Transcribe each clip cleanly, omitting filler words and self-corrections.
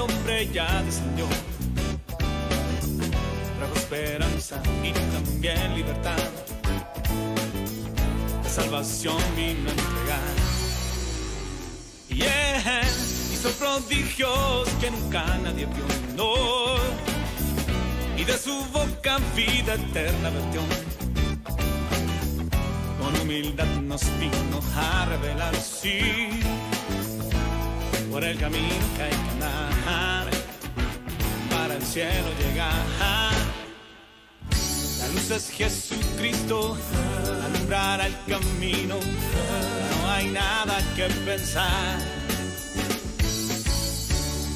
hombre ya descendió. Trajo esperanza y también libertad. La salvación vino a entregar. Y él hizo prodigios que nunca nadie vio, no. Y de su boca vida eterna vertió. Con humildad nos vino a revelar, sí, por el camino que hay que andar para el cielo llegar. La luz es Jesucristo, alumbrará el camino. No hay nada que pensar.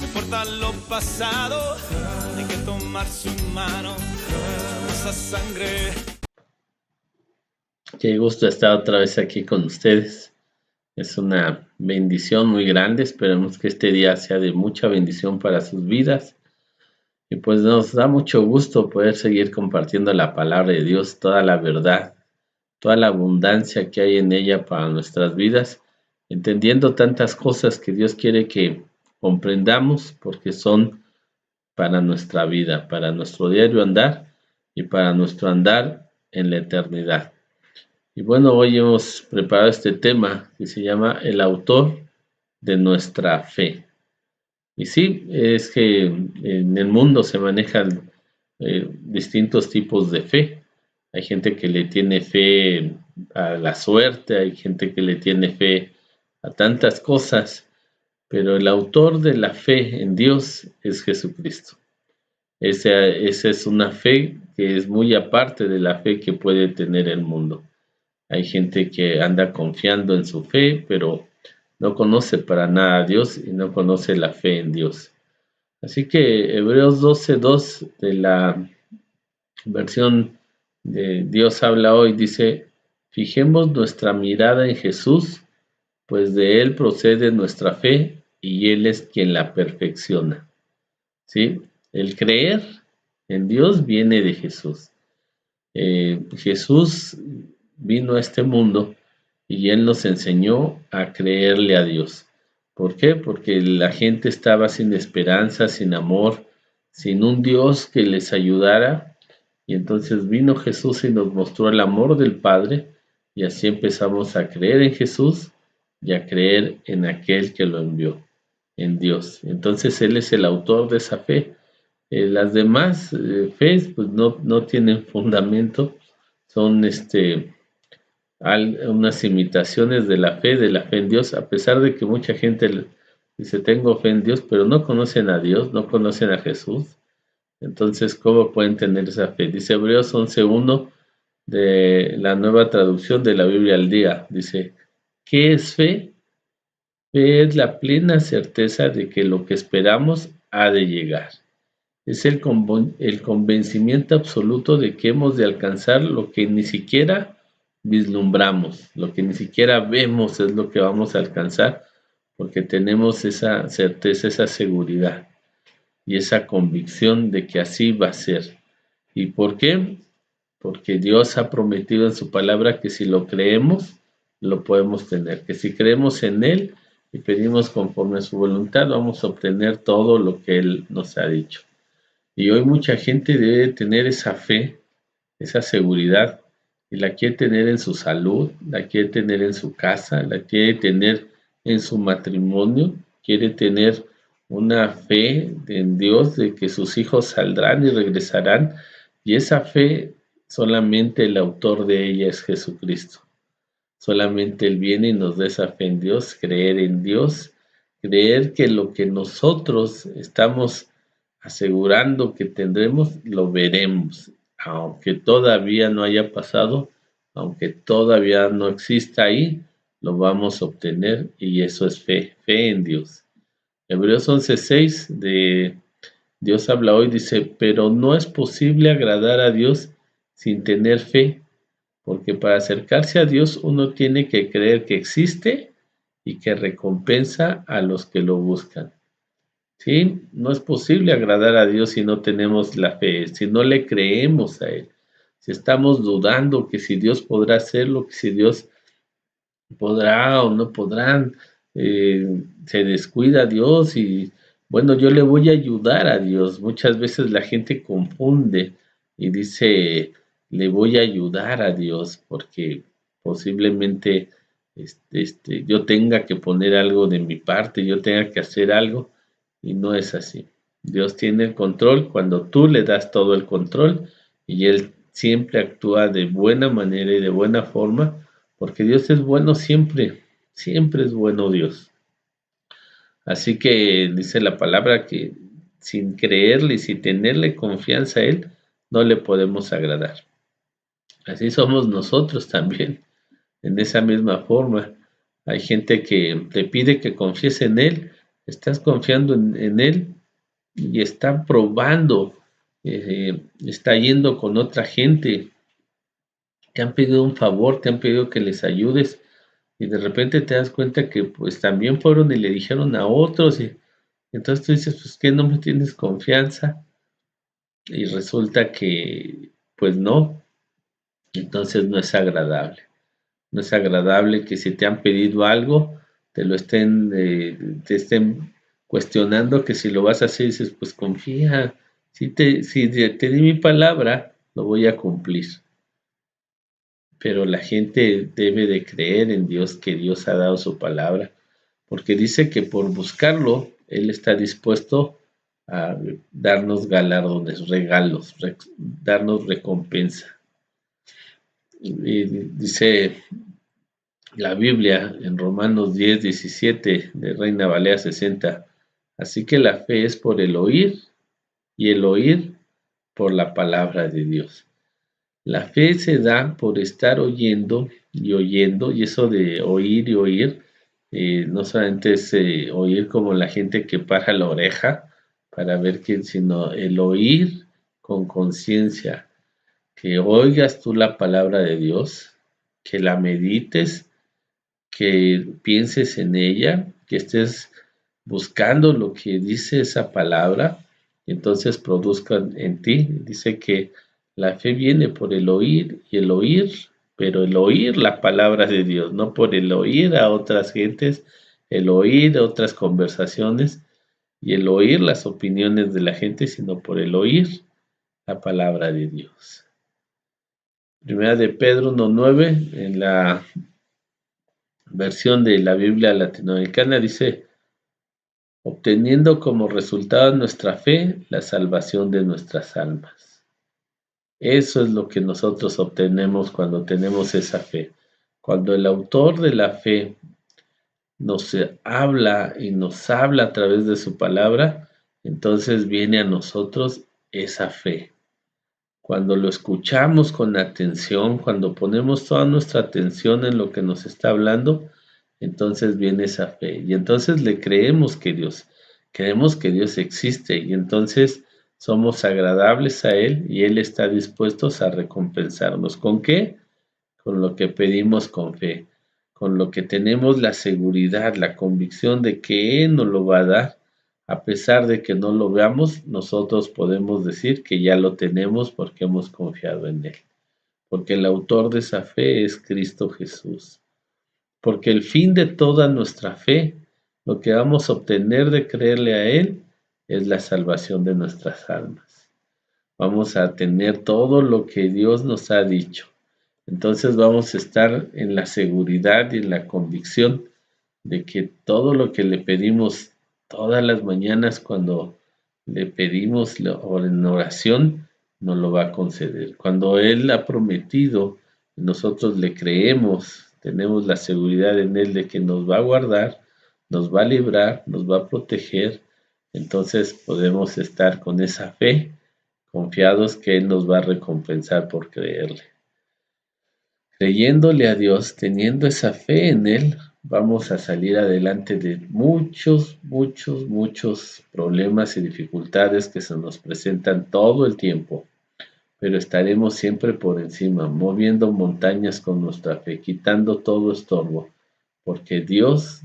No importa lo pasado, hay que tomar su mano, esa sangre. Qué gusto estar otra vez aquí con ustedes. Es una bendición muy grande. Esperemos que este día sea de mucha bendición para sus vidas. Y pues nos da mucho gusto poder seguir compartiendo la palabra de Dios, toda la verdad, toda la abundancia que hay en ella para nuestras vidas, entendiendo tantas cosas que Dios quiere que comprendamos porque son para nuestra vida, para nuestro diario andar y para nuestro andar en la eternidad. Y bueno, hoy hemos preparado este tema que se llama El autor de nuestra fe. Y sí, es que en el mundo se manejan distintos tipos de fe. Hay gente que le tiene fe a la suerte, hay gente que le tiene fe a tantas cosas, pero el autor de la fe en Dios es Jesucristo. Esa es una fe que es muy aparte de la fe que puede tener el mundo. Hay gente que anda confiando en su fe, pero no conoce para nada a Dios y no conoce la fe en Dios. Así que Hebreos 12:2 de la versión de Dios habla hoy dice: fijemos nuestra mirada en Jesús, pues de Él procede nuestra fe y Él es quien la perfecciona. ¿Sí? El creer en Dios viene de Jesús. Jesús vino a este mundo y Él nos enseñó a creerle a Dios. ¿Por qué? Porque la gente estaba sin esperanza, sin amor, sin un Dios que les ayudara. Y entonces vino Jesús y nos mostró el amor del Padre. Y así empezamos a creer en Jesús y a creer en aquel que lo envió, en Dios. Entonces Él es el autor de esa fe. Las demás fes pues no tienen fundamento, son unas imitaciones de la fe en Dios, a pesar de que mucha gente dice tengo fe en Dios, pero no conocen a Dios, no conocen a Jesús. Entonces, ¿cómo pueden tener esa fe? Dice Hebreos 11:1 de la Nueva Traducción de la Biblia al Día. Dice, ¿qué es fe? Fe es la plena certeza de que lo que esperamos ha de llegar. Es el convencimiento absoluto de que hemos de alcanzar lo que ni siquiera vislumbramos, lo que ni siquiera vemos es lo que vamos a alcanzar, porque tenemos esa certeza, esa seguridad y esa convicción de que así va a ser. ¿Y por qué? Porque Dios ha prometido en su palabra que si lo creemos, lo podemos tener, que si creemos en Él y pedimos conforme a su voluntad, vamos a obtener todo lo que Él nos ha dicho. Y hoy mucha gente debe tener esa fe, esa seguridad, y la quiere tener en su salud, la quiere tener en su casa, la quiere tener en su matrimonio, quiere tener una fe en Dios de que sus hijos saldrán y regresarán, y esa fe solamente el autor de ella es Jesucristo. Solamente Él viene y nos da esa fe en Dios, creer que lo que nosotros estamos asegurando que tendremos, lo veremos, aunque todavía no haya pasado, aunque todavía no exista ahí, lo vamos a obtener y eso es fe en Dios. Hebreos 11:6 de Dios habla hoy, dice, pero no es posible agradar a Dios sin tener fe, porque para acercarse a Dios uno tiene que creer que existe y que recompensa a los que lo buscan. ¿Sí? No es posible agradar a Dios si no tenemos la fe, si no le creemos a Él, si estamos dudando que si Dios podrá hacerlo, que si Dios podrá o no podrá, se descuida Dios y bueno, yo le voy a ayudar a Dios. Muchas veces la gente confunde y dice, le voy a ayudar a Dios porque posiblemente yo tenga que poner algo de mi parte, yo tenga que hacer algo y no es así. Dios tiene el control cuando tú le das todo el control y Él siempre actúa de buena manera y de buena forma porque Dios es bueno siempre, siempre es bueno Dios. Así que dice la palabra que sin creerle y sin tenerle confianza a Él, no le podemos agradar. Así somos nosotros también, en esa misma forma. Hay gente que te pide que confíes en Él, estás confiando en Él y está probando, está yendo con otra gente, te han pedido un favor, te han pedido que les ayudes y de repente te das cuenta que pues también fueron y le dijeron a otros y entonces tú dices, pues que no me tienes confianza y resulta que pues no, entonces no es agradable. No es agradable que si te han pedido algo, te estén cuestionando que si lo vas a hacer, dices, pues confía, si te di mi palabra, lo voy a cumplir. Pero la gente debe de creer en Dios, que Dios ha dado su palabra, porque dice que por buscarlo, Él está dispuesto a darnos galardones, regalos, darnos recompensa. Y dice la Biblia en Romanos 10:17 de Reina Valera 60, así que la fe es por el oír y el oír por la palabra de Dios. La fe se da por estar oyendo, y eso de oír y oír, no solamente es oír como la gente que para la oreja para ver quién, sino el oír con conciencia, que oigas tú la palabra de Dios, que la medites, que pienses en ella, que estés buscando lo que dice esa palabra, y entonces produzcan en ti. Dice que la fe viene por el oír y el oír, pero el oír la palabra de Dios, no por el oír a otras gentes, el oír otras conversaciones y el oír las opiniones de la gente, sino por el oír la palabra de Dios. Primera de Pedro 1:9, en la versión de la Biblia latinoamericana, dice, obteniendo como resultado nuestra fe la salvación de nuestras almas. Eso es lo que nosotros obtenemos cuando tenemos esa fe. Cuando el autor de la fe nos habla y nos habla a través de su palabra, entonces viene a nosotros esa fe. Cuando lo escuchamos con atención, cuando ponemos toda nuestra atención en lo que nos está hablando, entonces viene esa fe. Y entonces le creemos que Dios existe y entonces somos agradables a Él y Él está dispuesto a recompensarnos. ¿Con qué? Con lo que pedimos con fe, con lo que tenemos la seguridad, la convicción de que Él nos lo va a dar. A pesar de que no lo veamos, nosotros podemos decir que ya lo tenemos porque hemos confiado en Él. Porque el autor de esa fe es Cristo Jesús. Porque el fin de toda nuestra fe, lo que vamos a obtener de creerle a Él, es la salvación de nuestras almas. Vamos a tener todo lo que Dios nos ha dicho. Entonces vamos a estar en la seguridad y en la convicción de que todo lo que le pedimos todas las mañanas cuando le pedimos o en oración, nos lo va a conceder. Cuando Él ha prometido, nosotros le creemos, tenemos la seguridad en Él de que nos va a guardar, nos va a librar, nos va a proteger, entonces podemos estar con esa fe, confiados que Él nos va a recompensar por creerle. Creyéndole a Dios, teniendo esa fe en Él, vamos a salir adelante de muchos problemas y dificultades que se nos presentan todo el tiempo, pero estaremos siempre por encima, moviendo montañas con nuestra fe, quitando todo estorbo, porque Dios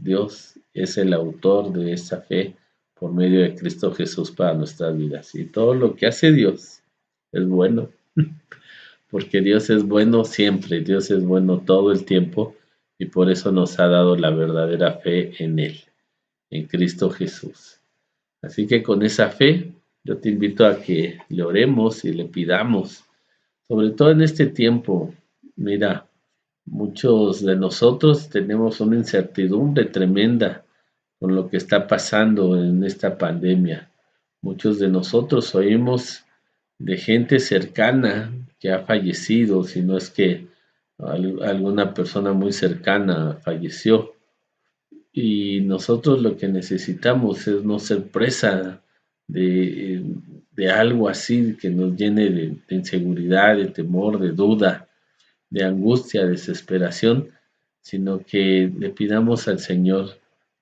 es el autor de esa fe por medio de Cristo Jesús para nuestras vidas. Y todo lo que hace Dios es bueno. Porque Dios es bueno siempre, Dios es bueno todo el tiempo y por eso nos ha dado la verdadera fe en Él, en Cristo Jesús. Así que con esa fe, yo te invito a que le oremos y le pidamos, sobre todo en este tiempo. Mira, muchos de nosotros tenemos una incertidumbre tremenda con lo que está pasando en esta pandemia. Muchos de nosotros oímos de gente cercana que ha fallecido, si no es que alguna persona muy cercana falleció. Y nosotros lo que necesitamos es no ser presa de, de algo así que nos llene de inseguridad, de temor, de duda, de angustia, desesperación, sino que le pidamos al Señor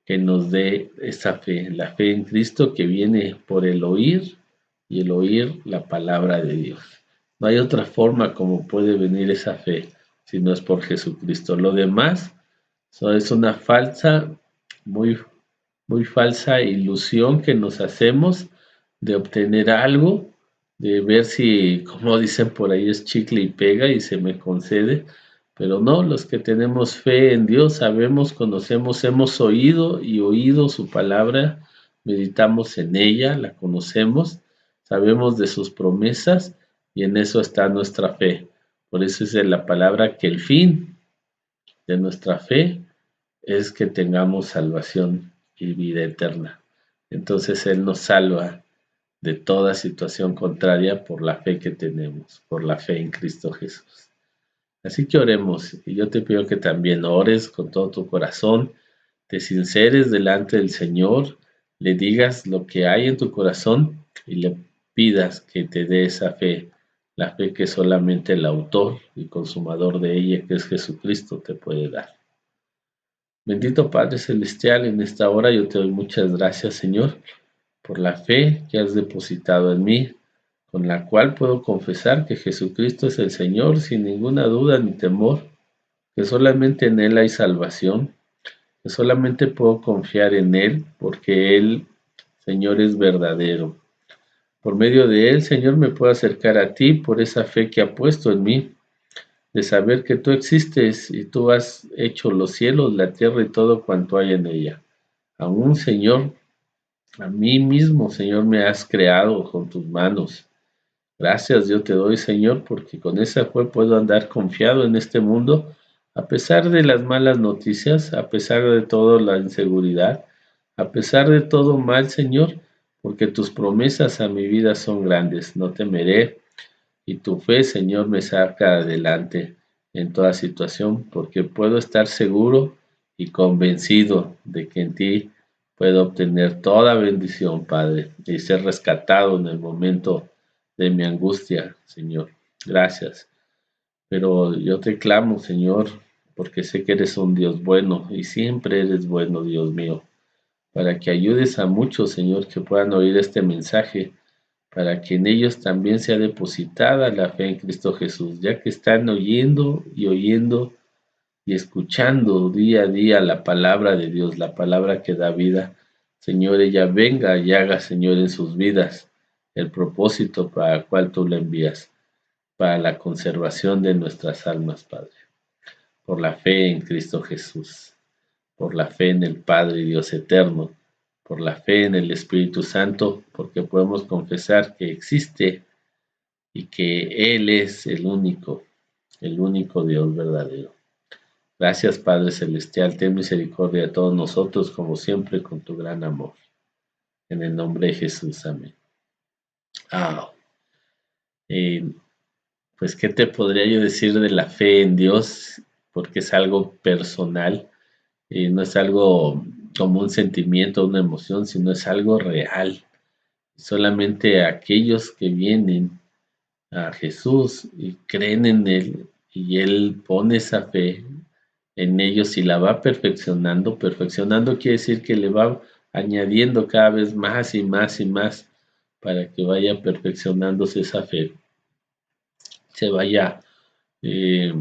que nos dé esa fe, la fe en Cristo que viene por el oír y el oír la palabra de Dios. No hay otra forma como puede venir esa fe si no es por Jesucristo. Lo demás es una muy, muy falsa ilusión que nos hacemos de obtener algo, de ver si, como dicen por ahí, es chicle y pega y se me concede, pero no, los que tenemos fe en Dios sabemos, conocemos, hemos oído y oído su palabra, meditamos en ella, la conocemos, sabemos de sus promesas y en eso está nuestra fe. Por eso es la palabra que el fin de nuestra fe es que tengamos salvación y vida eterna. Entonces Él nos salva de toda situación contraria por la fe que tenemos, por la fe en Cristo Jesús. Así que oremos, y yo te pido que también ores con todo tu corazón, te sinceres delante del Señor, le digas lo que hay en tu corazón y le pidas que te dé esa fe, la fe que solamente el autor y consumador de ella, que es Jesucristo, te puede dar. Bendito Padre Celestial, en esta hora yo te doy muchas gracias, Señor, por la fe que has depositado en mí, con la cual puedo confesar que Jesucristo es el Señor sin ninguna duda ni temor, que solamente en Él hay salvación, que solamente puedo confiar en Él porque Él, Señor, es verdadero. Por medio de Él, Señor, me puedo acercar a ti por esa fe que ha puesto en mí, de saber que tú existes y tú has hecho los cielos, la tierra y todo cuanto hay en ella. Aún, Señor, a mí mismo, Señor, me has creado con tus manos. Gracias yo te doy, Señor, porque con esa fe puedo andar confiado en este mundo, a pesar de las malas noticias, a pesar de toda la inseguridad, a pesar de todo mal, Señor, porque tus promesas a mi vida son grandes. No temeré, y tu fe, Señor, me saca adelante en toda situación, porque puedo estar seguro y convencido de que en ti puedo obtener toda bendición, Padre, y ser rescatado en el momento de mi angustia, Señor. Gracias. Pero yo te clamo, Señor, porque sé que eres un Dios bueno y siempre eres bueno, Dios mío, para que ayudes a muchos, Señor, que puedan oír este mensaje para que en ellos también sea depositada la fe en Cristo Jesús, ya que están oyendo y escuchando día a día la palabra de Dios, la palabra que da vida. Señor, ella venga y haga, Señor, en sus vidas el propósito para el cual tú la envías, para la conservación de nuestras almas, Padre, por la fe en Cristo Jesús, por la fe en el Padre y Dios eterno, por la fe en el Espíritu Santo, porque podemos confesar que existe y que Él es el único Dios verdadero. Gracias, Padre Celestial, ten misericordia de todos nosotros, como siempre, con tu gran amor. En el nombre de Jesús, amén. Pues, ¿qué te podría yo decir de la fe en Dios? Porque es algo personal, no es algo como un sentimiento, una emoción, sino es algo real. Solamente aquellos que vienen a Jesús y creen en Él y Él pone esa fe en ellos y la va perfeccionando. Perfeccionando quiere decir que le va añadiendo cada vez más y más y más para que vaya perfeccionándose esa fe, se vaya eh,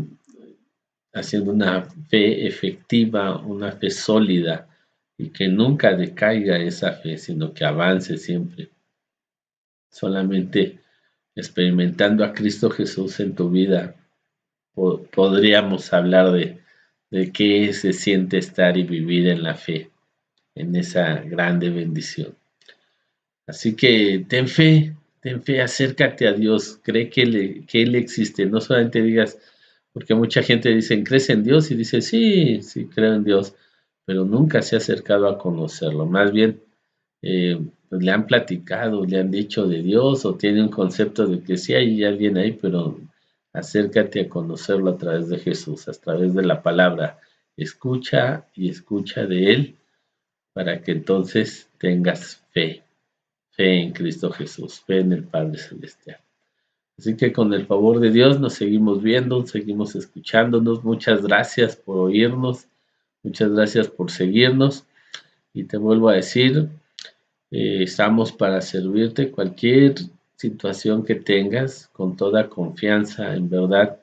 haciendo una fe efectiva, una fe sólida y que nunca decaiga esa fe, sino que avance siempre. Solamente experimentando a Cristo Jesús en tu vida podríamos hablar de qué se siente estar y vivir en la fe, en esa grande bendición. Así que ten fe, acércate a Dios, cree que Él existe, no solamente digas, porque mucha gente dice, ¿crees en Dios? Y dice, sí, sí, creo en Dios, pero nunca se ha acercado a conocerlo. Más bien, pues le han platicado, le han dicho de Dios o tiene un concepto de que sí hay alguien ahí, pero acércate a conocerlo a través de Jesús, a través de la palabra. Escucha y escucha de Él para que entonces tengas fe, fe en Cristo Jesús, fe en el Padre Celestial. Así que con el favor de Dios nos seguimos viendo, seguimos escuchándonos. Muchas gracias por oírnos, muchas gracias por seguirnos. Y te vuelvo a decir, estamos para servirte cualquier situación que tengas con toda confianza, en verdad.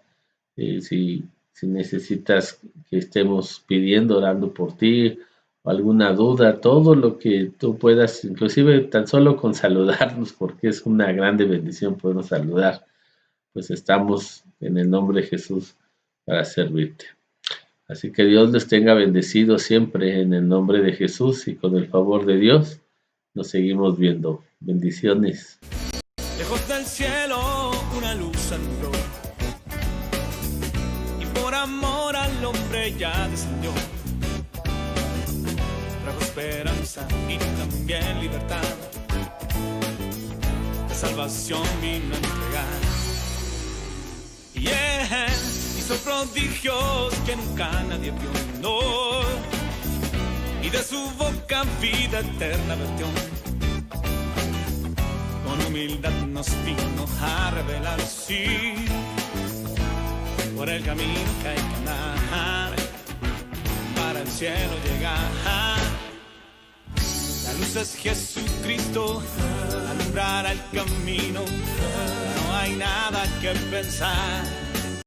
Si necesitas que estemos pidiendo, orando por ti, o alguna duda, todo lo que tú puedas, inclusive tan solo con saludarnos, porque es una grande bendición podernos saludar, pues estamos en el nombre de Jesús para servirte. Así que Dios les tenga bendecido siempre en el nombre de Jesús y con el favor de Dios nos seguimos viendo. Bendiciones. Lejos del cielo una luz alumbró y por amor al hombre ya descendió. Trajo esperanza y también libertad. La salvación vino a entregar. Yeah, hizo prodigios que nunca nadie vio, no. Y de su boca vida eterna vertió. Con humildad nos vino a revelar, sí, por el camino que hay que andar, para el cielo llegar. La luz es Jesucristo, alumbrará el camino, no hay nada que pensar.